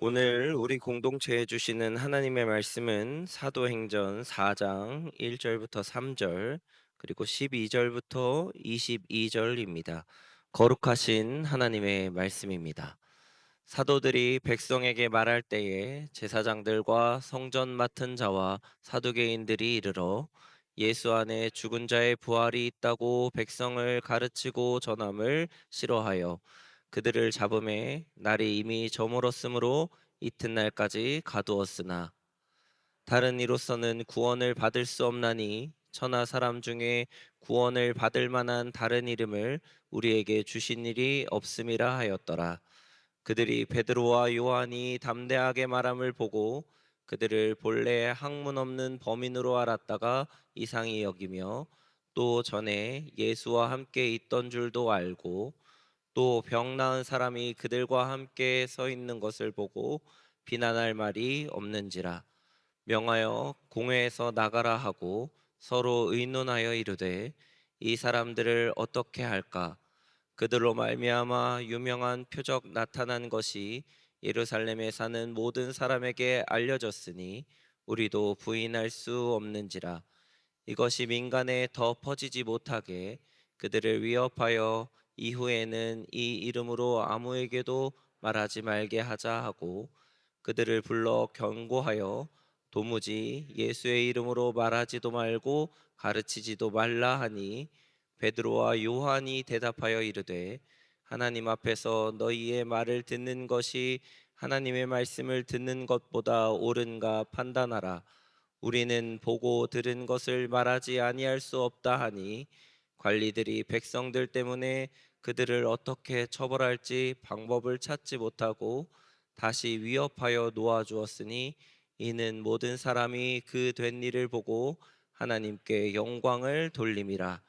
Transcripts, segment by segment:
오늘 우리 공동체에 주시는 하나님의 말씀은 사도행전 4장 1절부터 3절, 그리고 12절부터 22절입니다. 거룩하신 하나님의 말씀입니다. 사도들이 백성에게 말할 때에 제사장들과 성전 맡은 자와 사두개인들이 이르러 예수 안에 죽은 자의 부활이 있다고 백성을 가르치고 전함을 싫어하여 그들을 잡음에 날이 이미 저물었으므로 이튿날까지 가두었으나 다른 이로서는 구원을 받을 수 없나니 천하 사람 중에 구원을 받을 만한 다른 이름을 우리에게 주신 일이 없음이라 하였더라. 그들이 베드로와 요한이 담대하게 말함을 보고 그들을 본래 학문 없는 범인으로 알았다가 이상히 여기며 또 전에 예수와 함께 있던 줄도 알고 또 병 나은 사람이 그들과 함께 서 있는 것을 보고 비난할 말이 없는지라 명하여 공회에서 나가라 하고 서로 의논하여 이르되 이 사람들을 어떻게 할까 그들로 말미암아 유명한 표적 나타난 것이 예루살렘에 사는 모든 사람에게 알려졌으니 우리도 부인할 수 없는지라 이것이 민간에 더 퍼지지 못하게 그들을 위협하여 이후에는 이 이름으로 아무에게도 말하지 말게 하자 하고 그들을 불러 경고하여 도무지 예수의 이름으로 말하지도 말고 가르치지도 말라 하니 베드로와 요한이 대답하여 이르되 하나님 앞에서 너희의 말을 듣는 것이 하나님의 말씀을 듣는 것보다 옳은가 판단하라. 우리는 보고 들은 것을 말하지 아니할 수 없다 하니 관리들이 백성들 때문에 그들을 어떻게 처벌할지 방법을 찾지 못하고 다시 위협하여 놓아 주었으니 이는 모든 사람이 그 된 일을 보고 하나님께 영광을 돌림이라.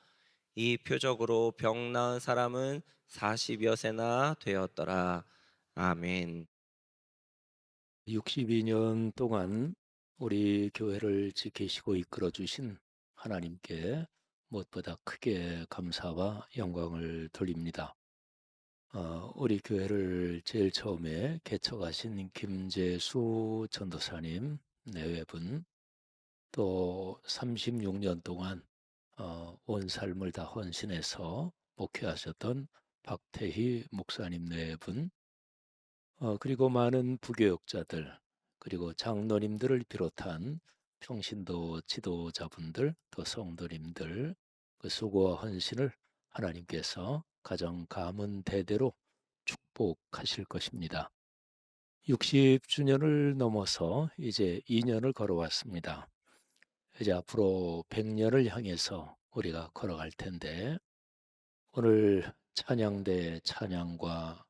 이 표적으로 병 나은 사람은 40여 세나 되었더라. 아멘. 62년 동안 우리 교회를 지키시고 이끌어 주신 하나님께 무엇보다 크게 감사와 영광을 돌립니다. 우리 교회를 제일 처음에 개척하신 김재수 전도사님 내외분, 또 36년 동안 온 삶을 다 헌신해서 목회하셨던 박태희 목사님 내외분, 그리고 많은 부교역자들, 그리고 장로님들을 비롯한 평신도 지도자분들, 또 성도님들, 그 수고와 헌신을 하나님께서 가정 가문 대대로 축복하실 것입니다. 60주년을 넘어서 이제 2년을 걸어왔습니다. 이제 앞으로 100년을 향해서 우리가 걸어갈 텐데, 오늘 찬양대 찬양과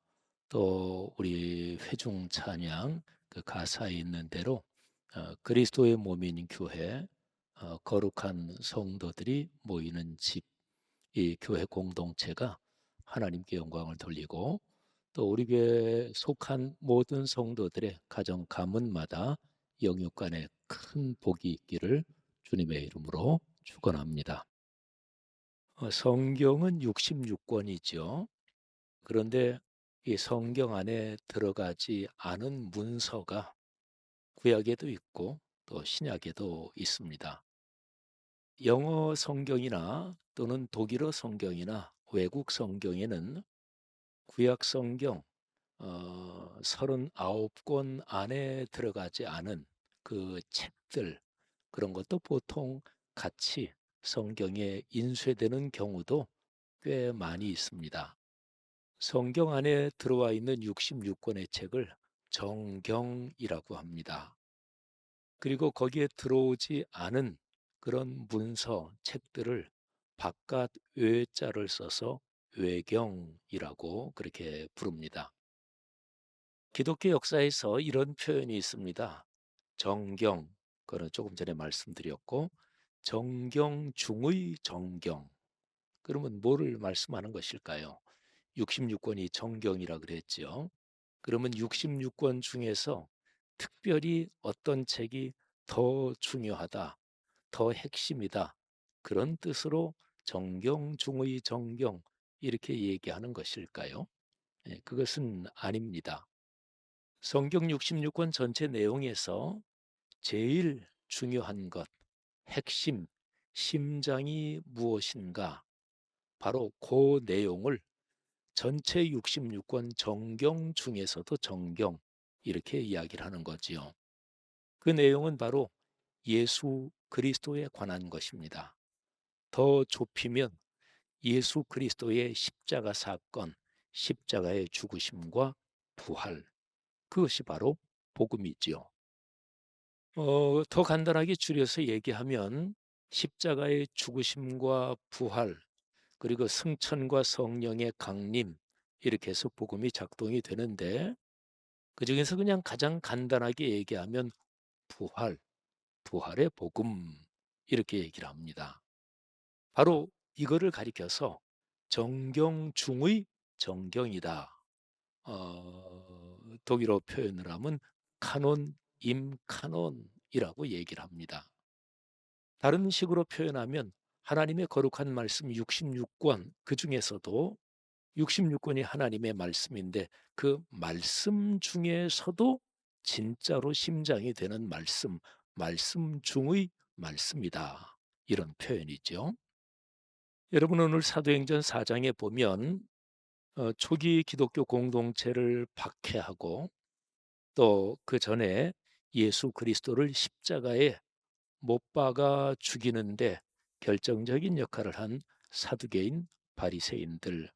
또 우리 회중 찬양 그 가사에 있는 대로 그리스도의 몸인 교회, 거룩한 성도들이 모이는 집, 이 교회 공동체가 하나님께 영광을 돌리고 또 우리 교회에 속한 모든 성도들의 가정 가문마다 영육간에 큰 복이 있기를 주님의 이름으로 축원합니다. 성경은 66권이죠. 그런데 이 성경 안에 들어가지 않은 문서가 구약에도 있고 또 신약에도 있습니다. 영어 성경이나 또는 독일어 성경이나 외국 성경에는 구약 성경 39권 안에 들어가지 않은 그 책들, 그런 것도 보통 같이 성경에 인쇄되는 경우도 꽤 많이 있습니다. 성경 안에 들어와 있는 66권의 책을 정경이라고 합니다. 그리고 거기에 들어오지 않은 그런 문서, 책들을 바깥 외자를 써서 외경이라고 그렇게 부릅니다. 기독교 역사에서 이런 표현이 있습니다. 정경, 그거는 조금 전에 말씀드렸고, 정경 중의 정경. 그러면 뭐를 말씀하는 것일까요? 66권이 정경이라 그랬죠. 그러면 66권 중에서 특별히 어떤 책이 더 중요하다, 더 핵심이다, 그런 뜻으로 정경 중의 정경 이렇게 얘기하는 것일까요? 그것은 아닙니다. 성경 66권 전체 내용에서 제일 중요한 것, 핵심, 심장이 무엇인가? 바로 그 내용을 전체 66권 정경 중에서도 정경 이렇게 이야기를 하는 거지요. 그 내용은 바로 예수 그리스도에 관한 것입니다. 더 좁히면 예수 그리스도의 십자가 사건, 십자가의 죽으심과 부활, 그것이 바로 복음이지요. 더 간단하게 줄여서 얘기하면 십자가의 죽으심과 부활, 그리고 승천과 성령의 강림, 이렇게 해서 복음이 작동이 되는데, 그중에서 그냥 가장 간단하게 얘기하면 부활, 부활의 복음, 이렇게 얘기를 합니다. 바로 이거를 가리켜서 정경중의 정경이다. 독일어 표현을 하면 카논 임 카논이라고 얘기를 합니다. 다른 식으로 표현하면 하나님의 거룩한 말씀 66권, 그 중에서도 66권이 하나님의 말씀인데 그 말씀 중에서도 진짜로 심장이 되는 말씀, 말씀 중의 말씀이다. 이런 표현이죠. 여러분, 오늘 사도행전 4장에 보면 초기 기독교 공동체를 박해하고 또 그 전에 예수 그리스도를 십자가에 못 박아 죽이는데 결정적인 역할을 한 사두개인 바리새인들,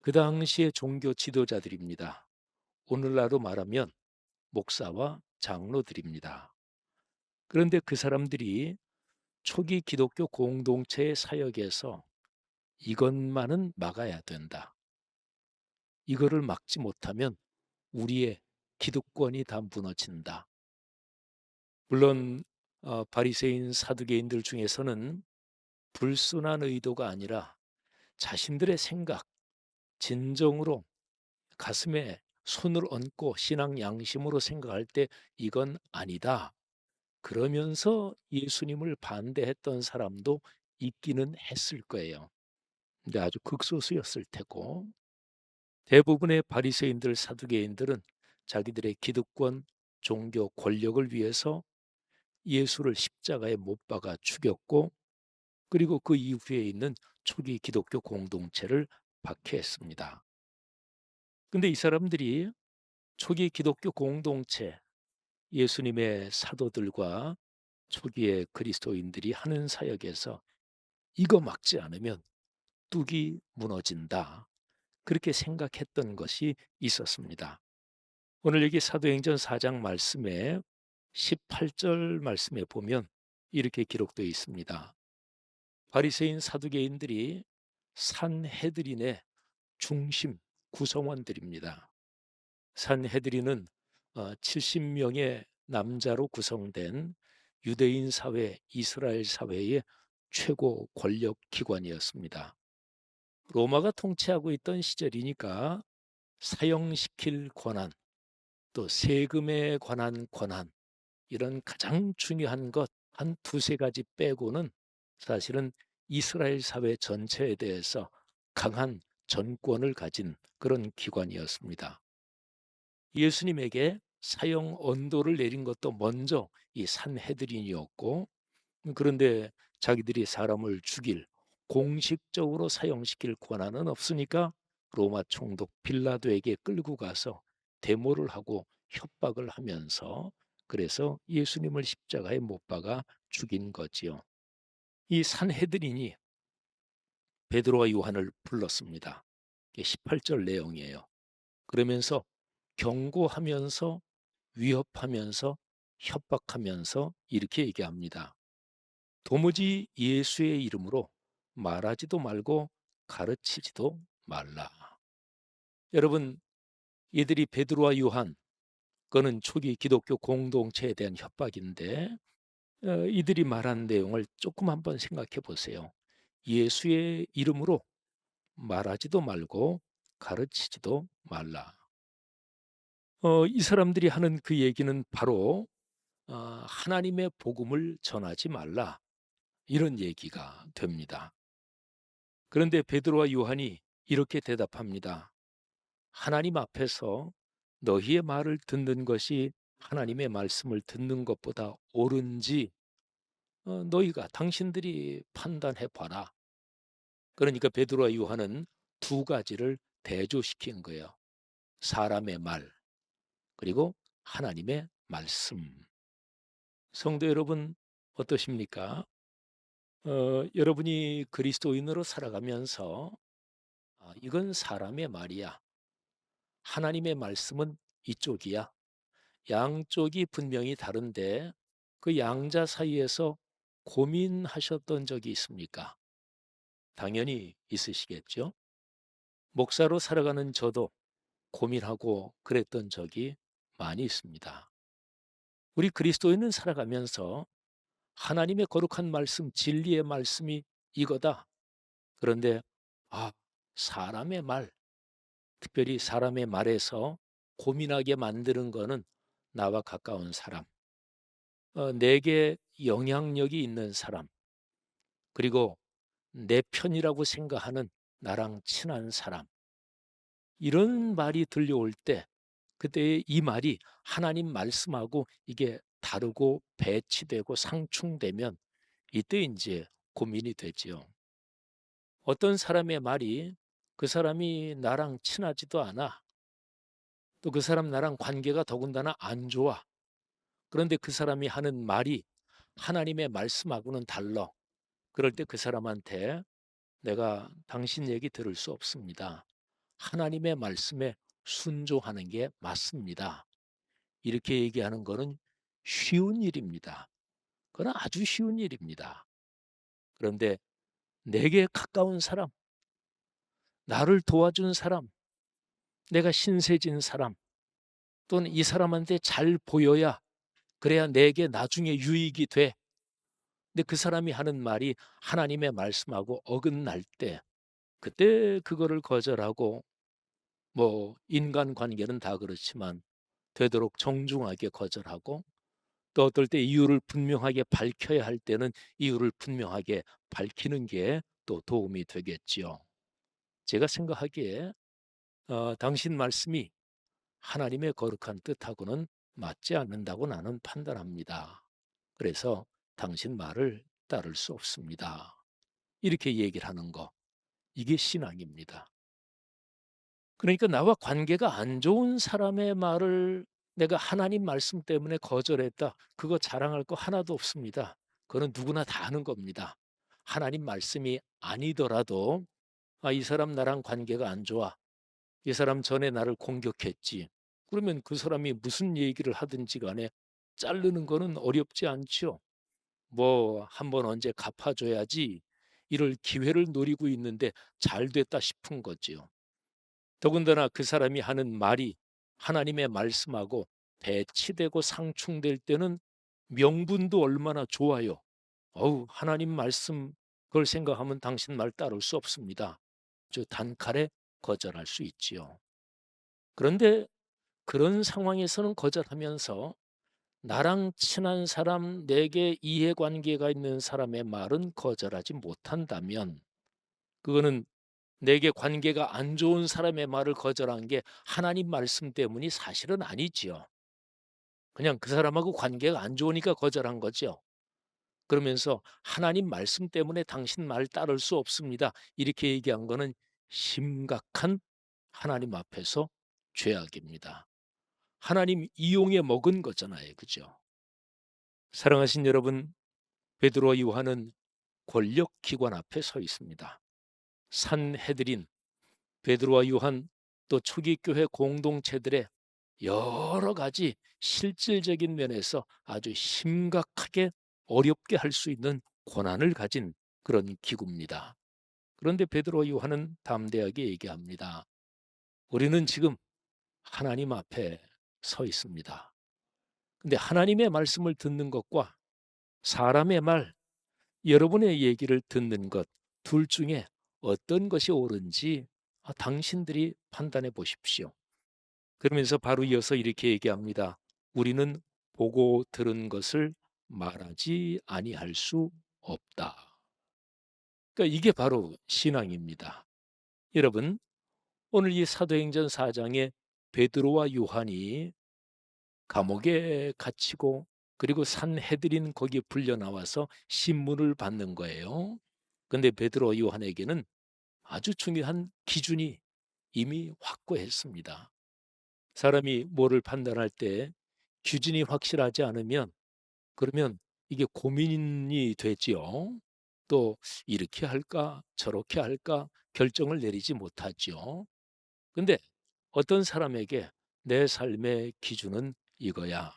그 당시의 종교 지도자들입니다. 오늘날로 말하면 목사와 장로들입니다. 그런데 그 사람들이 초기 기독교 공동체의 사역에서 이것만은 막아야 된다. 이거를 막지 못하면 우리의 기득권이 다 무너진다. 물론 바리새인 사두개인들 중에서는 불순한 의도가 아니라 자신들의 생각, 진정으로 가슴에 손을 얹고 신앙 양심으로 생각할 때 이건 아니다. 그러면서 예수님을 반대했던 사람도 있기는 했을 거예요. 근데 아주 극소수였을 테고 대부분의 바리새인들, 사두개인들은 자기들의 기득권, 종교 권력을 위해서 예수를 십자가에 못 박아 죽였고 그리고 그 이후에 있는 초기 기독교 공동체를 박해했습니다. 근데 이 사람들이 초기 기독교 공동체, 예수님의 사도들과 초기의 그리스도인들이 하는 사역에서 이거 막지 않으면 뚝이 무너진다. 그렇게 생각했던 것이 있었습니다. 오늘 여기 사도행전 4장 말씀에 18절 말씀에 보면 이렇게 기록되어 있습니다. 바리새인 사두개인들이 산헤드린의 중심 구성원들입니다. 산헤드린은 70명의 남자로 구성된 유대인 사회, 이스라엘 사회의 최고 권력 기관이었습니다. 로마가 통치하고 있던 시절이니까 사형시킬 권한, 또 세금에 관한 권한, 이런 가장 중요한 것 한 두세 가지 빼고는 사실은 이스라엘 사회 전체에 대해서 강한 전권을 가진 그런 기관이었습니다. 예수님에게 사형 언도를 내린 것도 먼저 이 산헤드린이었고, 그런데 자기들이 사람을 죽일, 공식적으로 사형시킬 권한은 없으니까 로마 총독 빌라도에게 끌고 가서 데모를 하고 협박을 하면서 그래서 예수님을 십자가에 못 박아 죽인 거지요. 이 산헤드린이 베드로와 요한을 불렀습니다. 이게 18절 내용이에요. 그러면서 경고하면서 위협하면서 협박하면서 이렇게 얘기합니다. 도무지 예수의 이름으로 말하지도 말고 가르치지도 말라. 여러분, 이들이 베드로와 요한, 그거는 초기 기독교 공동체에 대한 협박인데 이들이 말한 내용을 조금 한번 생각해 보세요. 예수의 이름으로 말하지도 말고 가르치지도 말라. 이 사람들이 하는 그 얘기는 바로 하나님의 복음을 전하지 말라, 이런 얘기가 됩니다. 그런데 베드로와 요한이 이렇게 대답합니다. 하나님 앞에서 너희의 말을 듣는 것이 하나님의 말씀을 듣는 것보다 옳은지 너희가 당신들이 판단해 봐라. 그러니까 베드로와 요한은 두 가지를 대조시킨 거예요. 사람의 말, 그리고 하나님의 말씀. 성도 여러분, 어떠십니까? 여러분이 그리스도인으로 살아가면서 이건 사람의 말이야. 하나님의 말씀은 이쪽이야. 양쪽이 분명히 다른데 그 양자 사이에서 고민하셨던 적이 있습니까? 당연히 있으시겠죠? 목사로 살아가는 저도 고민하고 그랬던 적이 많이 있습니다. 우리 그리스도인은 살아가면서 하나님의 거룩한 말씀, 진리의 말씀이 이거다. 그런데 아, 사람의 말, 특별히 사람의 말에서 고민하게 만드는 거는 나와 가까운 사람, 내게 영향력이 있는 사람, 그리고 내 편이라고 생각하는 나랑 친한 사람, 이런 말이 들려올 때 그때 이 말이 하나님 말씀하고 이게 다르고 배치되고 상충되면 이때 이제 고민이 되지요. 어떤 사람의 말이 그 사람이 나랑 친하지도 않아. 또 그 사람 나랑 관계가 더군다나 안 좋아. 그런데 그 사람이 하는 말이 하나님의 말씀하고는 달라. 그럴 때 그 사람한테 내가 당신 얘기 들을 수 없습니다. 하나님의 말씀에 순종하는 게 맞습니다. 이렇게 얘기하는 거는 쉬운 일입니다. 그건 아주 쉬운 일입니다. 그런데 내게 가까운 사람, 나를 도와준 사람, 내가 신세진 사람, 또는 이 사람한테 잘 보여야 그래야 내게 나중에 유익이 돼. 근데 그 사람이 하는 말이 하나님의 말씀하고 어긋날 때 그때 그거를 거절하고 뭐 인간관계는 다 그렇지만 되도록 정중하게 거절하고 또 어떨 때 이유를 분명하게 밝혀야 할 때는 이유를 분명하게 밝히는 게 또 도움이 되겠지요. 제가 생각하기에 당신 말씀이 하나님의 거룩한 뜻하고는 맞지 않는다고 나는 판단합니다. 그래서 당신 말을 따를 수 없습니다. 이렇게 얘기를 하는 거, 이게 신앙입니다. 그러니까 나와 관계가 안 좋은 사람의 말을 내가 하나님 말씀 때문에 거절했다. 그거 자랑할 거 하나도 없습니다. 그거는 누구나 다 아는 겁니다. 하나님 말씀이 아니더라도 이 사람 나랑 관계가 안 좋아. 이 사람 전에 나를 공격했지. 그러면 그 사람이 무슨 얘기를 하든지 간에 자르는 거는 어렵지 않죠. 뭐 한번 언제 갚아줘야지 이럴 기회를 노리고 있는데 잘 됐다 싶은 거지요. 더군다나 그 사람이 하는 말이 하나님의 말씀하고 배치되고 상충될 때는 명분도 얼마나 좋아요. 하나님 말씀 그걸 생각하면 당신 말 따를 수 없습니다. 단칼에 거절할 수 있지요. 그런데 그런 상황에서는 거절하면서 나랑 친한 사람, 내게 이해관계가 있는 사람의 말은 거절하지 못한다면 그거는 내게 관계가 안 좋은 사람의 말을 거절한 게 하나님 말씀 때문이 사실은 아니지요. 그냥 그 사람하고 관계가 안 좋으니까 거절한 거죠. 그러면서 하나님 말씀 때문에 당신 말 따를 수 없습니다. 이렇게 얘기한 거는 심각한 하나님 앞에서 죄악입니다. 하나님 이용해 먹은 거잖아요. 그죠? 사랑하신 여러분, 베드로와 요한은 권력기관 앞에 서 있습니다. 산헤드린, 베드로와 요한 또 초기 교회 공동체들의 여러 가지 실질적인 면에서 아주 심각하게 어렵게 할 수 있는 권한을 가진 그런 기구입니다. 그런데 베드로와 요한은 담대하게 얘기합니다. 우리는 지금 하나님 앞에 서 있습니다. 근데 하나님의 말씀을 듣는 것과 사람의 말, 여러분의 얘기를 듣는 것 둘 중에 어떤 것이 옳은지 당신들이 판단해 보십시오. 그러면서 바로 이어서 이렇게 얘기합니다. 우리는 보고 들은 것을 말하지 아니할 수 없다. 그러니까 이게 바로 신앙입니다. 여러분, 오늘 이 사도행전 4장에 베드로와 요한이 감옥에 갇히고 그리고 산헤드린 거기에 불려 나와서 신문을 받는 거예요. 근데 베드로 요한에게는 아주 중요한 기준이 이미 확고했습니다. 사람이 뭐를 판단할 때 기준이 확실하지 않으면 그러면 이게 고민이 되지요. 또 이렇게 할까 저렇게 할까 결정을 내리지 못하지요. 근데 어떤 사람에게 내 삶의 기준은 이거야.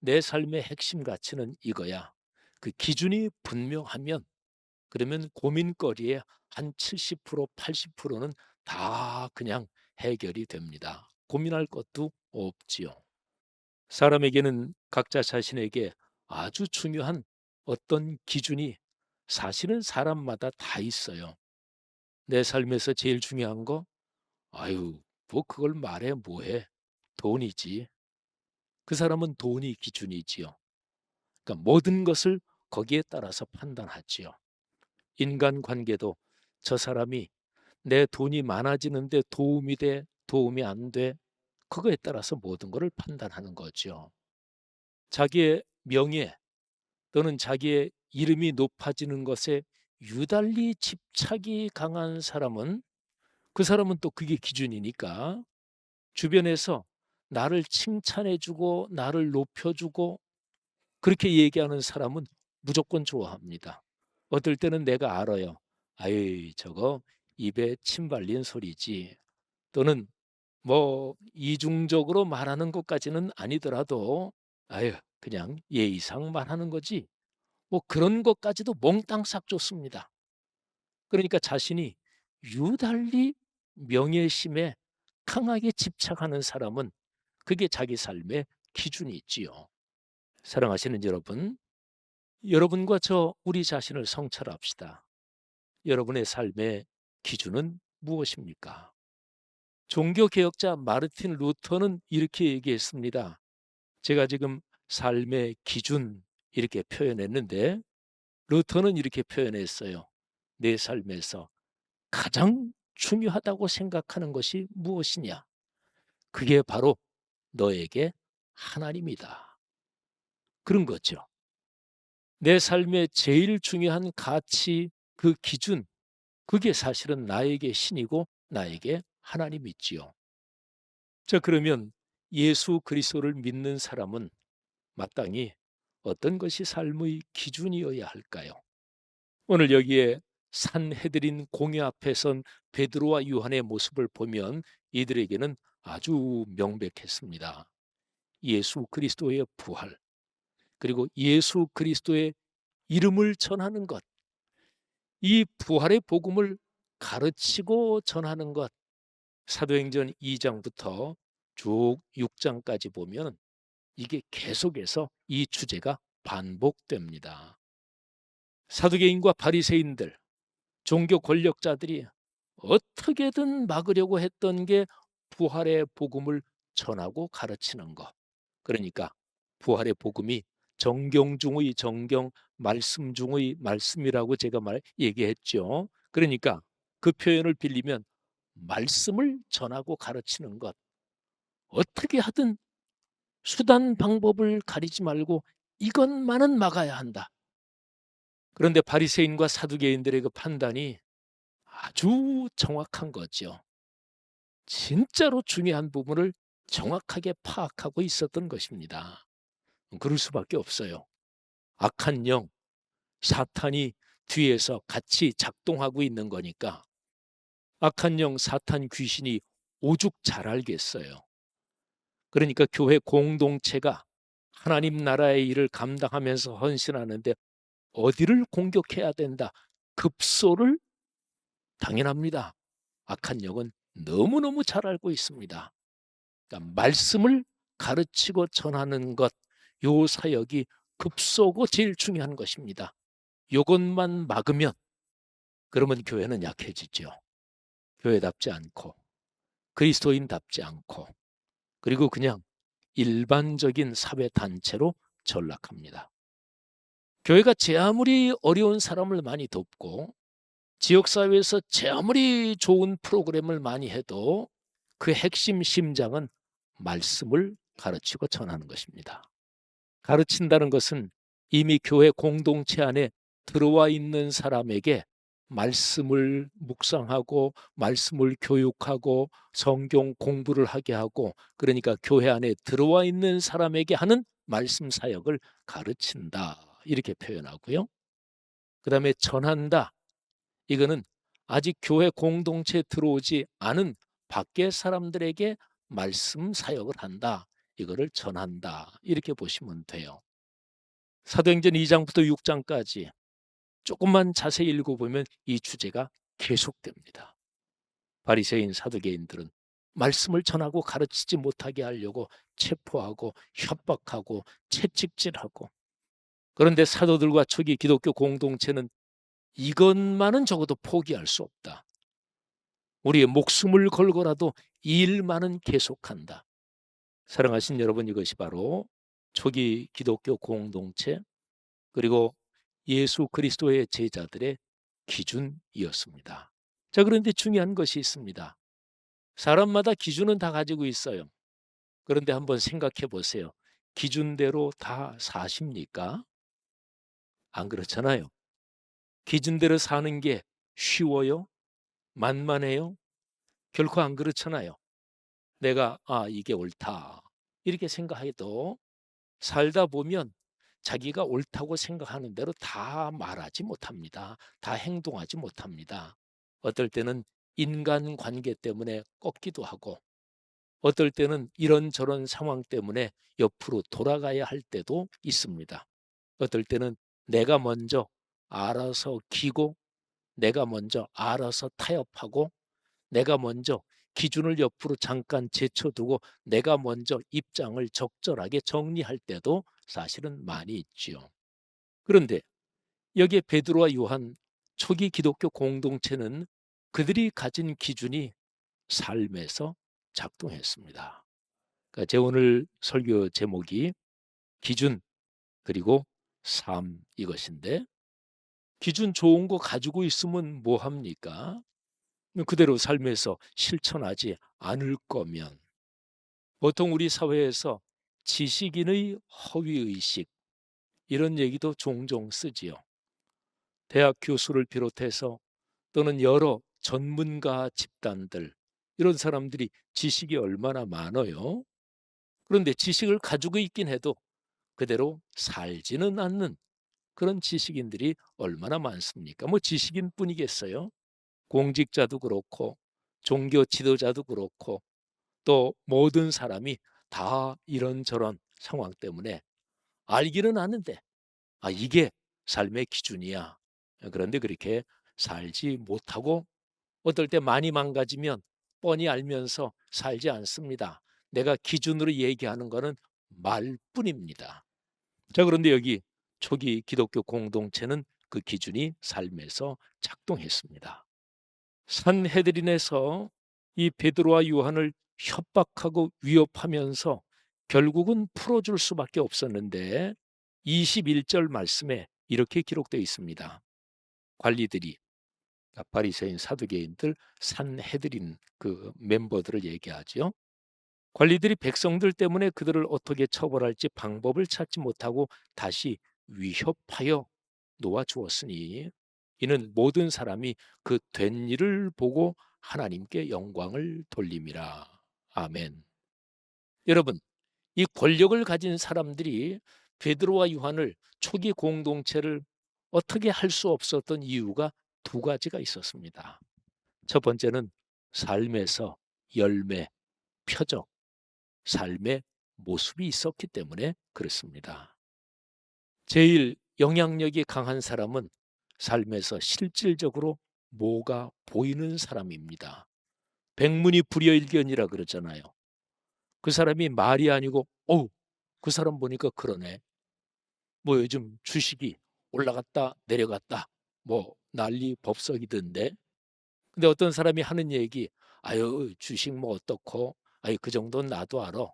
내 삶의 핵심 가치는 이거야. 그 기준이 분명하면 그러면 고민거리의 한 70% 80%는 다 그냥 해결이 됩니다. 고민할 것도 없지요. 사람에게는 각자 자신에게 아주 중요한 어떤 기준이 사실은 사람마다 다 있어요. 내 삶에서 제일 중요한 거, 아유, 뭐 그걸 말해 뭐해? 돈이지. 그 사람은 돈이 기준이지요. 그러니까 모든 것을 거기에 따라서 판단하지요. 인간관계도 저 사람이 내 돈이 많아지는데 도움이 돼, 도움이 안 돼, 그거에 따라서 모든 것을 판단하는 거죠. 자기의 명예 또는 자기의 이름이 높아지는 것에 유달리 집착이 강한 사람은 그 사람은 또 그게 기준이니까 주변에서 나를 칭찬해주고 나를 높여주고 그렇게 얘기하는 사람은 무조건 좋아합니다. 어떨 때는 내가 알아요. 아유, 저거 입에 침 발린 소리지. 또는 뭐 이중적으로 말하는 것까지는 아니더라도 아유, 그냥 예의상 말하는 거지. 뭐 그런 것까지도 몽땅 싹 줬습니다. 그러니까 자신이 유달리 명예심에 강하게 집착하는 사람은 그게 자기 삶의 기준이 있지요. 사랑하시는 여러분, 여러분과 저 우리 자신을 성찰합시다. 여러분의 삶의 기준은 무엇입니까? 종교개혁자 마르틴 루터는 이렇게 얘기했습니다. 제가 지금 삶의 기준 이렇게 표현했는데 루터는 이렇게 표현했어요. 내 삶에서 가장 중요하다고 생각하는 것이 무엇이냐? 그게 바로 너에게 하나님이다. 그런 거죠. 내 삶의 제일 중요한 가치, 그 기준, 그게 사실은 나에게 신이고 나에게 하나님이지요. 자, 그러면 예수 그리스도를 믿는 사람은 마땅히 어떤 것이 삶의 기준이어야 할까요? 오늘 여기에 산헤드린 공회 앞에 선 베드로와 요한의 모습을 보면 이들에게는 아주 명백했습니다. 예수 그리스도의 부활, 그리고 예수 그리스도의 이름을 전하는 것, 이 부활의 복음을 가르치고 전하는 것, 사도행전 2장부터 쭉 6장까지 보면 이게 계속해서 이 주제가 반복됩니다. 사두개인과 바리새인들, 종교 권력자들이 어떻게든 막으려고 했던 게 부활의 복음을 전하고 가르치는 것. 그러니까 부활의 복음이 정경 중의 정경, 말씀 중의 말씀이라고 제가 얘기했죠. 그러니까 그 표현을 빌리면 말씀을 전하고 가르치는 것. 어떻게 하든 수단 방법을 가리지 말고 이것만은 막아야 한다. 그런데 바리새인과 사두개인들의 그 판단이 아주 정확한 거죠. 진짜로 중요한 부분을 정확하게 파악하고 있었던 것입니다. 그럴 수밖에 없어요. 악한 영, 사탄이 뒤에서 같이 작동하고 있는 거니까 악한 영, 사탄 귀신이 오죽 잘 알겠어요. 그러니까 교회 공동체가 하나님 나라의 일을 감당하면서 헌신하는데 어디를 공격해야 된다. 급소를 당연합니다. 악한 영은 너무너무 잘 알고 있습니다. 그러니까 말씀을 가르치고 전하는 것, 요 사역이 급소고 제일 중요한 것입니다. 요것만 막으면 그러면 교회는 약해지죠. 교회답지 않고 그리스도인답지 않고 그리고 그냥 일반적인 사회단체로 전락합니다. 교회가 제 아무리 어려운 사람을 많이 돕고 지역사회에서 제 아무리 좋은 프로그램을 많이 해도 그 핵심 심장은 말씀을 가르치고 전하는 것입니다. 가르친다는 것은 이미 교회 공동체 안에 들어와 있는 사람에게 말씀을 묵상하고 말씀을 교육하고 성경 공부를 하게 하고, 그러니까 교회 안에 들어와 있는 사람에게 하는 말씀 사역을 가르친다, 이렇게 표현하고요. 그 다음에 전한다, 이거는 아직 교회 공동체에 들어오지 않은 밖의 사람들에게 말씀 사역을 한다, 이거를 전한다, 이렇게 보시면 돼요. 사도행전 2장부터 6장까지 조금만 자세히 읽어보면 이 주제가 계속됩니다. 바리새인 사두개인들은 말씀을 전하고 가르치지 못하게 하려고 체포하고 협박하고 채찍질하고, 그런데 사도들과 초기 기독교 공동체는 이것만은 적어도 포기할 수 없다. 우리의 목숨을 걸고라도 이 일만은 계속한다. 사랑하신 여러분, 이것이 바로 초기 기독교 공동체 그리고 예수 그리스도의 제자들의 기준이었습니다. 자, 그런데 중요한 것이 있습니다. 사람마다 기준은 다 가지고 있어요. 그런데 한번 생각해 보세요. 기준대로 다 사십니까? 안 그렇잖아요. 기준대로 사는 게 쉬워요? 만만해요? 결코 안 그렇잖아요. 내가 이게 옳다, 이렇게 생각해도 살다 보면 자기가 옳다고 생각하는 대로 다 말하지 못합니다. 다 행동하지 못합니다. 어떨 때는 인간관계 때문에 꺾기도 하고, 어떨 때는 이런저런 상황 때문에 옆으로 돌아가야 할 때도 있습니다. 어떨 때는 내가 먼저 알아서 기고, 내가 먼저 알아서 타협하고, 내가 먼저 기준을 옆으로 잠깐 제쳐두고 내가 먼저 입장을 적절하게 정리할 때도 사실은 많이 있지요. 그런데 여기에 베드로와 요한, 초기 기독교 공동체는 그들이 가진 기준이 삶에서 작동했습니다. 그러니까 제 오늘 설교 제목이 기준 그리고 삶, 이것인데, 기준 좋은 거 가지고 있으면 뭐 합니까? 그대로 삶에서 실천하지 않을 거면. 보통 우리 사회에서 지식인의 허위의식, 이런 얘기도 종종 쓰지요. 대학 교수를 비롯해서 또는 여러 전문가 집단들, 이런 사람들이 지식이 얼마나 많아요. 그런데 지식을 가지고 있긴 해도 그대로 살지는 않는 그런 지식인들이 얼마나 많습니까? 뭐 지식인뿐이겠어요? 공직자도 그렇고 종교 지도자도 그렇고 또 모든 사람이 다 이런저런 상황 때문에 알기는 아는데 이게 삶의 기준이야. 그런데 그렇게 살지 못하고 어떨 때 많이 망가지면 뻔히 알면서 살지 않습니다. 내가 기준으로 얘기하는 거는 말뿐입니다. 자, 그런데 여기 초기 기독교 공동체는 그 기준이 삶에서 작동했습니다. 산헤드린에서 이 베드로와 요한을 협박하고 위협하면서 결국은 풀어줄 수밖에 없었는데, 21절 말씀에 이렇게 기록되어 있습니다. 관리들이, 바리새인 사두개인들, 산헤드린 그 멤버들을 얘기하죠. 관리들이 백성들 때문에 그들을 어떻게 처벌할지 방법을 찾지 못하고 다시 위협하여 놓아주었으니 이는 모든 사람이 그 된 일을 보고 하나님께 영광을 돌림이라. 아멘. 여러분, 이 권력을 가진 사람들이 베드로와 요한을, 초기 공동체를 어떻게 할 수 없었던 이유가 두 가지가 있었습니다. 첫 번째는 삶에서 열매, 표적, 삶의 모습이 있었기 때문에 그렇습니다. 제일 영향력이 강한 사람은 삶에서 실질적으로 뭐가 보이는 사람입니다. 백문이 불여일견이라 그러잖아요. 그 사람이 말이 아니고 그 사람 보니까 그러네. 뭐 요즘 주식이 올라갔다 내려갔다 뭐 난리 법석이던데. 근데 어떤 사람이 하는 얘기, 아유 주식 뭐 어떻고, 아유 그 정도는 나도 알아.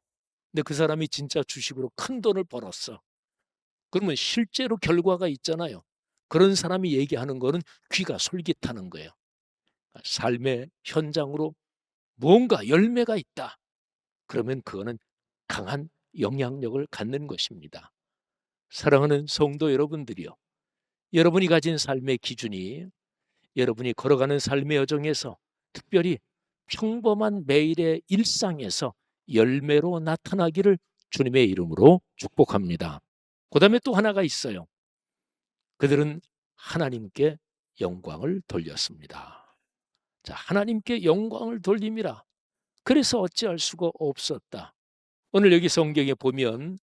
근데 그 사람이 진짜 주식으로 큰 돈을 벌었어. 그러면 실제로 결과가 있잖아요. 그런 사람이 얘기하는 거는 귀가 솔깃하는 거예요. 삶의 현장으로 뭔가 열매가 있다. 그러면 그거는 강한 영향력을 갖는 것입니다. 사랑하는 성도 여러분들이요. 여러분이 가진 삶의 기준이 여러분이 걸어가는 삶의 여정에서 특별히 평범한 매일의 일상에서 열매로 나타나기를 주님의 이름으로 축복합니다. 그다음에 또 하나가 있어요. 그들은 하나님께 영광을 돌렸습니다. 자, 하나님께 영광을 돌림이라. 그래서 어찌할 수가 없었다. 오늘 여기 성경에 보면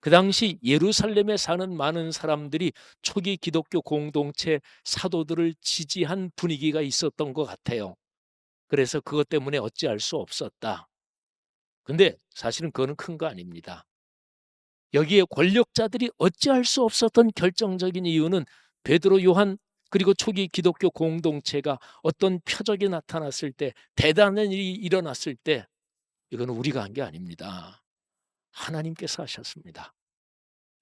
그 당시 예루살렘에 사는 많은 사람들이 초기 기독교 공동체 사도들을 지지한 분위기가 있었던 것 같아요. 그래서 그것 때문에 어찌할 수 없었다. 근데 사실은 그거는 큰 거 아닙니다. 여기에 권력자들이 어찌할 수 없었던 결정적인 이유는 베드로, 요한 그리고 초기 기독교 공동체가 어떤 표적이 나타났을 때, 대단한 일이 일어났을 때 이거는 우리가 한 게 아닙니다. 하나님께서 하셨습니다.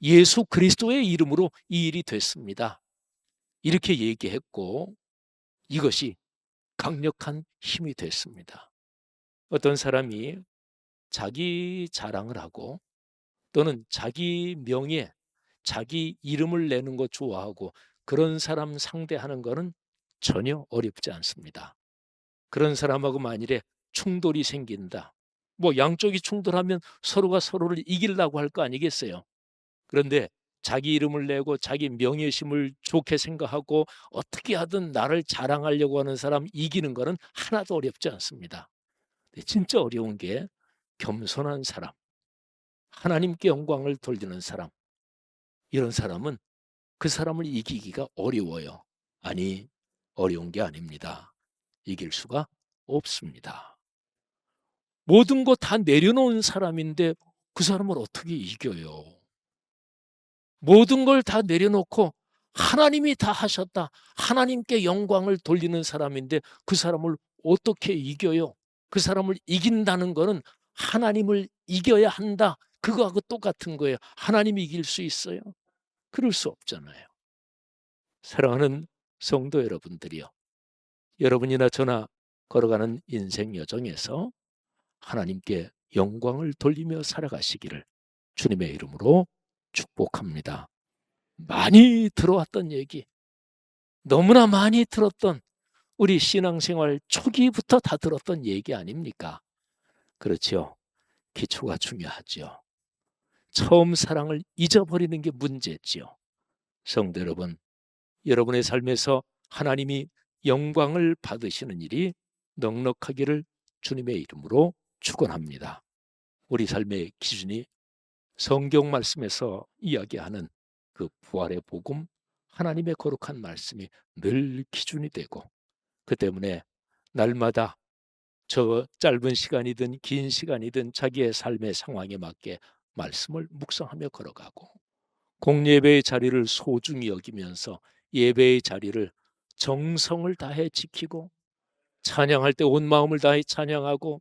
예수 그리스도의 이름으로 이 일이 됐습니다. 이렇게 얘기했고 이것이 강력한 힘이 됐습니다. 어떤 사람이 자기 자랑을 하고 또는 자기 명예, 자기 이름을 내는 거 좋아하고 그런 사람 상대하는 거는 전혀 어렵지 않습니다. 그런 사람하고 만일에 충돌이 생긴다. 뭐 양쪽이 충돌하면 서로가 서로를 이기려고 할 거 아니겠어요? 그런데 자기 이름을 내고 자기 명예심을 좋게 생각하고 어떻게 하든 나를 자랑하려고 하는 사람 이기는 거는 하나도 어렵지 않습니다. 근데 진짜 어려운 게 겸손한 사람, 하나님께 영광을 돌리는 사람, 이런 사람은 그 사람을 이기기가 어려워요. 아니, 어려운 게 아닙니다. 이길 수가 없습니다. 모든 거 다 내려놓은 사람인데 그 사람을 어떻게 이겨요? 모든 걸 다 내려놓고 하나님이 다 하셨다. 하나님께 영광을 돌리는 사람인데 그 사람을 어떻게 이겨요? 그 사람을 이긴다는 거는 하나님을 이겨야 한다. 그거하고 똑같은 거예요. 하나님이 이길 수 있어요? 그럴 수 없잖아요. 사랑하는 성도 여러분들이요. 여러분이나 저나 걸어가는 인생 여정에서 하나님께 영광을 돌리며 살아가시기를 주님의 이름으로 축복합니다. 많이 들어왔던 얘기, 너무나 많이 들었던 우리 신앙생활 초기부터 다 들었던 얘기 아닙니까? 그렇죠. 기초가 중요하죠. 처음 사랑을 잊어버리는 게 문제지요. 성도 여러분, 여러분의 삶에서 하나님이 영광을 받으시는 일이 넉넉하기를 주님의 이름으로 축원합니다. 우리 삶의 기준이 성경 말씀에서 이야기하는 그 부활의 복음, 하나님의 거룩한 말씀이 늘 기준이 되고, 그 때문에 날마다 저 짧은 시간이든 긴 시간이든 자기의 삶의 상황에 맞게 말씀을 묵상하며 걸어가고, 공예배의 자리를 소중히 여기면서 예배의 자리를 정성을 다해 지키고, 찬양할 때 온 마음을 다해 찬양하고,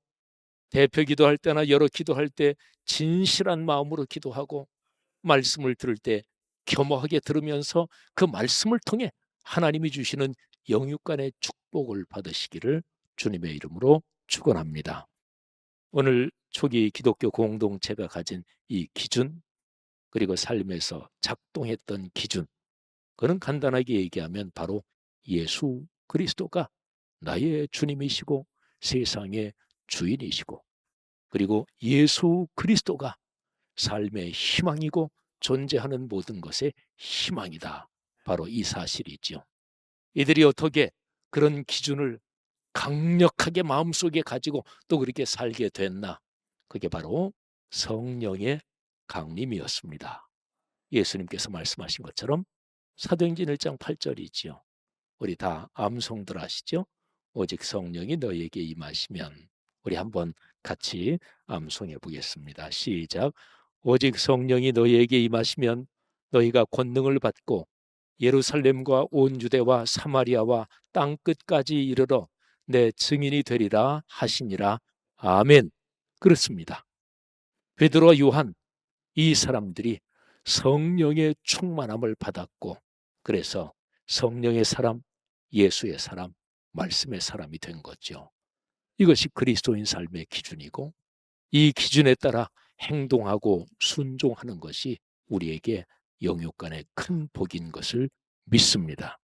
대표 기도할 때나 여러 기도할 때 진실한 마음으로 기도하고, 말씀을 들을 때 겸허하게 들으면서 그 말씀을 통해 하나님이 주시는 영육간의 축복을 받으시기를 주님의 이름으로 축원합니다. 오늘 초기 기독교 공동체가 가진 이 기준, 그리고 삶에서 작동했던 기준, 그는 간단하게 얘기하면 바로 예수 그리스도가 나의 주님이시고 세상의 주인이시고, 그리고 예수 그리스도가 삶의 희망이고 존재하는 모든 것의 희망이다. 바로 이 사실이지요. 이들이 어떻게 그런 기준을 강력하게 마음속에 가지고 또 그렇게 살게 됐나? 그게 바로 성령의 강림이었습니다. 예수님께서 말씀하신 것처럼 사도행전 1장 8절이지요. 우리 다 암송들 아시죠? 오직 성령이 너에게 임하시면. 우리 한번 같이 암송해 보겠습니다. 시작. 오직 성령이 너희에게 임하시면 너희가 권능을 받고 예루살렘과 온 유대와 사마리아와 땅 끝까지 이르러 내 증인이 되리라 하시니라. 아멘. 그렇습니다. 베드로와 요한, 이 사람들이 성령의 충만함을 받았고, 그래서 성령의 사람, 예수의 사람, 말씀의 사람이 된 거죠. 이것이 그리스도인 삶의 기준이고, 이 기준에 따라 행동하고 순종하는 것이 우리에게 영육간의 큰 복인 것을 믿습니다.